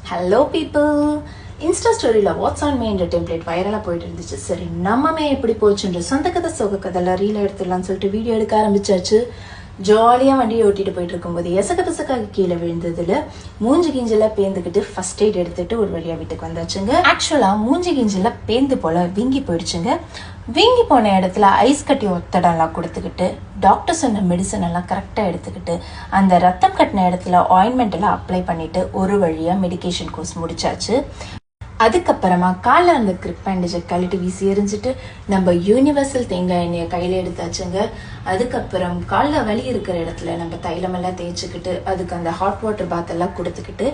Hello people, Insta ஸ்டோரியில் what's on மே என்ற template வைரலாக போயிட்டு இருந்துச்சு. சரி, நம்மமே எப்படி போச்சுன்ற சொந்த கதை சோக கதைலாம் ரீல் எடுத்துடலாம்னு சொல்லிட்டு வீடியோ எடுக்க ஆரம்பிச்சாச்சு. ஜாலியாக வண்டியை ஓட்டிட்டு போயிட்டு இருக்கும்போது எசக்க பிசக்காக கீழே விழுந்ததுல மூஞ்சி கிஞ்சில பேந்துக்கிட்டு ஃபர்ஸ்ட் எய்ட் எடுத்துட்டு ஒரு வழியாக வீட்டுக்கு வந்தாச்சுங்க. ஆக்சுவலாக மூஞ்சி கிஞ்சில பேந்து போல வீங்கி போயிடுச்சுங்க. வீங்கி போன இடத்துல ஐஸ் கட்டி ஒத்தடம்லாம் கொடுத்துக்கிட்டு டாக்டர் சொன்ன மெடிசன் எல்லாம் கரெக்டாக எடுத்துக்கிட்டு அந்த ரத்தம் கட்டின இடத்துல ஆயின்மெண்ட் எல்லாம் அப்ளை பண்ணிட்டு ஒரு வழியாக மெடிக்கேஷன் கோர்ஸ் முடிச்சாச்சு. அதுக்கப்புறமா காலில் அந்த கிரிப் பேண்டேஜை கழட்டி வீசி எரிஞ்சிட்டு நம்ம யூனிவர்சல் தேங்காய் எண்ணெயை கையில் எடுத்தாச்சுங்க. அதுக்கப்புறம் காலில் வலி இருக்கிற இடத்துல நம்ம தைலமெல்லாம் தேய்ச்சிக்கிட்டு அதுக்கு அந்த ஹாட் வாட்டர் பாத் எல்லாம் கொடுத்துக்கிட்டு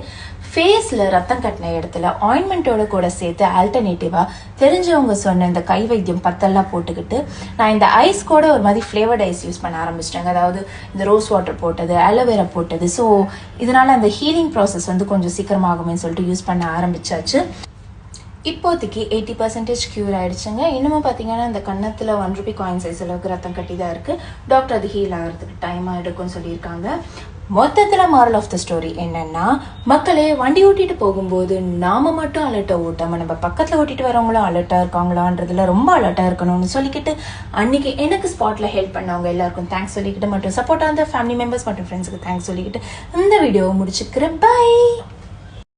ஃபேஸில் ரத்தம் கட்டின இடத்துல ஆயின்மெண்ட்டோட கூட சேர்த்து ஆல்டர்னேட்டிவாக தெரிஞ்சவங்க சொன்ன இந்த கை வைத்தியம் பத்தெல்லாம் போட்டுக்கிட்டு நான் இந்த ஐஸ் கூட ஒரு மாதிரி ஃப்ளேவர்ட் ஐஸ் யூஸ் பண்ண ஆரம்பிச்சிட்டேங்க. அதாவது இந்த ரோஸ் வாட்டர் போட்டது, ஆலோவேரா போட்டது. ஸோ இதனால அந்த ஹீலிங் ப்ராசஸ் கொஞ்சம் சீக்கிரமாகுமே சொல்லிட்டு யூஸ் பண்ண ஆரம்பிச்சாச்சு. இப்போதைக்கு 80% க்யூர் ஆயிடுச்சுங்க. இன்னமும் பார்த்தீங்கன்னா இந்த கன்னத்தில் ₹1 காயின் சைஸ் அளவுக்கு ரத்தம் கட்டி தான் இருக்குது. டாக்டர் அது ஹீல் ஆகிறதுக்கு டைம் எடுக்கும்னு சொல்லியிருக்காங்க. மொத்தத்தில் மாரல் ஆஃப் த ஸ்டோரி என்னன்னா, மக்களே வண்டி ஓட்டிட்டு போகும்போது நாம மட்டும் அலர்ட்டாக ஓட்டாமல் நம்ம பக்கத்தில் ஓட்டிட்டு வரவங்களும் அலர்ட்டாக இருக்காங்களான்றதுல ரொம்ப அலர்ட்டாக இருக்கணும்னு சொல்லிக்கிட்டு அன்னைக்கு எனக்கு ஸ்பாட்டில் ஹெல்ப் பண்ணவங்க எல்லாருக்கும் தேங்க்ஸ் சொல்லிக்கிட்டு மட்டும் சப்போர்ட்டாக இருந்த ஃபேமிலி மெம்பர்ஸ் மற்றும் ஃப்ரெண்ட்ஸுக்கு தேங்க்ஸ் சொல்லிக்கிட்டு இந்த வீடியோவை முடிச்சுக்கிறேன். பை.